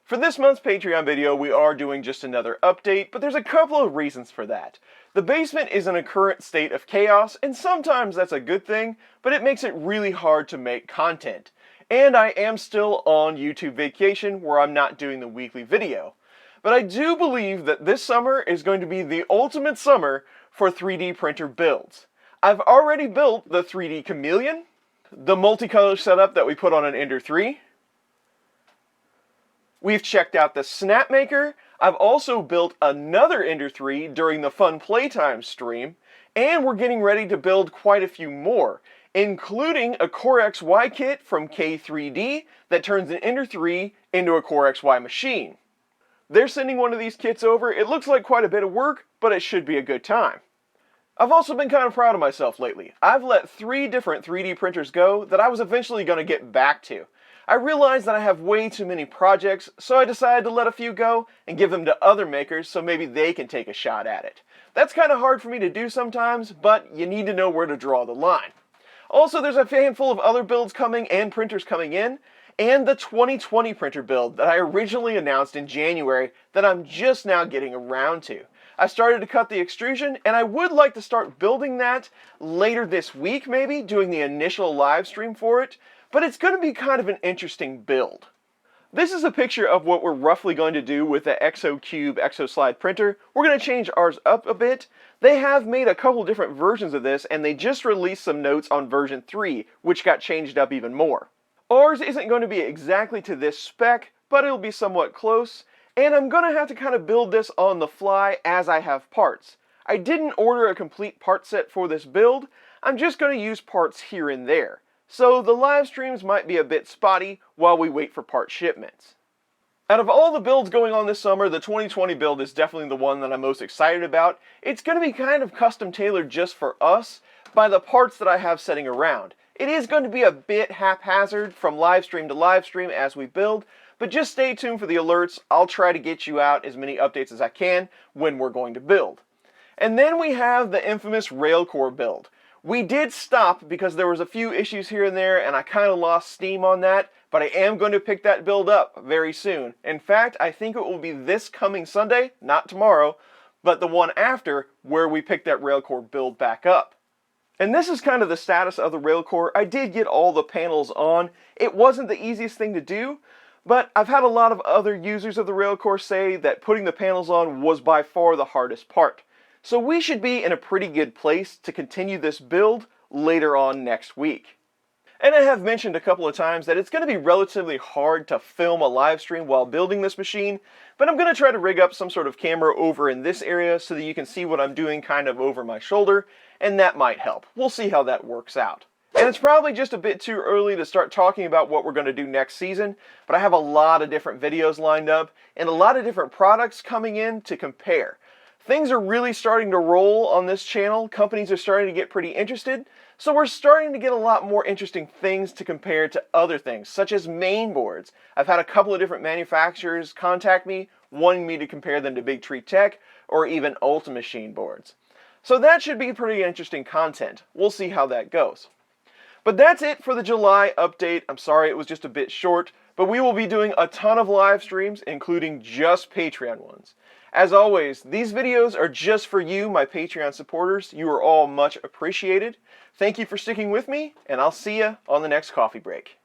For this month's Patreon video, we are doing just another update, but there's a couple of reasons for that. The basement is in a current state of chaos, and sometimes that's a good thing, but it makes it really hard to make content. And I am still on YouTube vacation where I'm not doing the weekly video. But I do believe that this summer is going to be the ultimate summer for 3D printer builds. I've already built the 3D Chameleon, the multicolor setup that we put on an Ender 3. We've checked out the Snapmaker. I've also built another Ender 3 during the Fun Playtime stream, and we're getting ready to build quite a few more, including a Core XY kit from K3D that turns an Ender 3 into a Core XY machine. They're sending one of these kits over. It looks like quite a bit of work, but it should be a good time. I've also been kind of proud of myself lately. I've let 3 different 3D printers go that I was eventually going to get back to. I realized that I have way too many projects, so I decided to let a few go and give them to other makers so maybe they can take a shot at it. That's kind of hard for me to do sometimes, but you need to know where to draw the line. Also, there's a handful of other builds coming and printers coming in, and the 2020 printer build that I originally announced in January that I'm just now getting around to. I started to cut the extrusion, and I would like to start building that later this week maybe, doing the initial live stream for it, but it's going to be kind of an interesting build. This is a picture of what we're roughly going to do with the ExoCube ExoSlide printer. We're going to change ours up a bit. They have made a couple different versions of this, and they just released some notes on version 3, which got changed up even more. Ours isn't going to be exactly to this spec, but it'll be somewhat close, and I'm going to have to kind of build this on the fly as I have parts. I didn't order a complete part set for this build. I'm just going to use parts here and there. So the live streams might be a bit spotty while we wait for part shipments. Out of all the builds going on this summer, the 2020 build is definitely the one that I'm most excited about. It's going to be kind of custom tailored just for us by the parts that I have setting around. It is going to be a bit haphazard from live stream to live stream as we build, but just stay tuned for the alerts. I'll try to get you out as many updates as I can when we're going to build. And then we have the infamous Railcore build. We did stop because there was a few issues here and there, and I kind of lost steam on that, but I am going to pick that build up very soon. In fact, I think it will be this coming Sunday, not tomorrow, but the one after, where we pick that Railcore build back up. And this is kind of the status of the Railcore. I did get all the panels on. It wasn't the easiest thing to do, but I've had a lot of other users of the Railcore say that putting the panels on was by far the hardest part. So we should be in a pretty good place to continue this build later on next week. And I have mentioned a couple of times that it's going to be relatively hard to film a live stream while building this machine, but I'm going to try to rig up some sort of camera over in this area so that you can see what I'm doing kind of over my shoulder, and that might help. We'll see how that works out. And it's probably just a bit too early to start talking about what we're going to do next season, but I have a lot of different videos lined up and a lot of different products coming in to compare. Things are really starting to roll on this channel. Companies are starting to get pretty interested. So we're starting to get a lot more interesting things to compare to other things, such as main boards. I've had a couple of different manufacturers contact me, wanting me to compare them to Big Tree Tech or even Ultimachine boards. So that should be pretty interesting content. We'll see how that goes. But that's it for the July update. I'm sorry it was just a bit short, but we will be doing a ton of live streams, including just Patreon ones. As always, these videos are just for you, my Patreon supporters. You are all much appreciated. Thank you for sticking with me, and I'll see you on the next coffee break.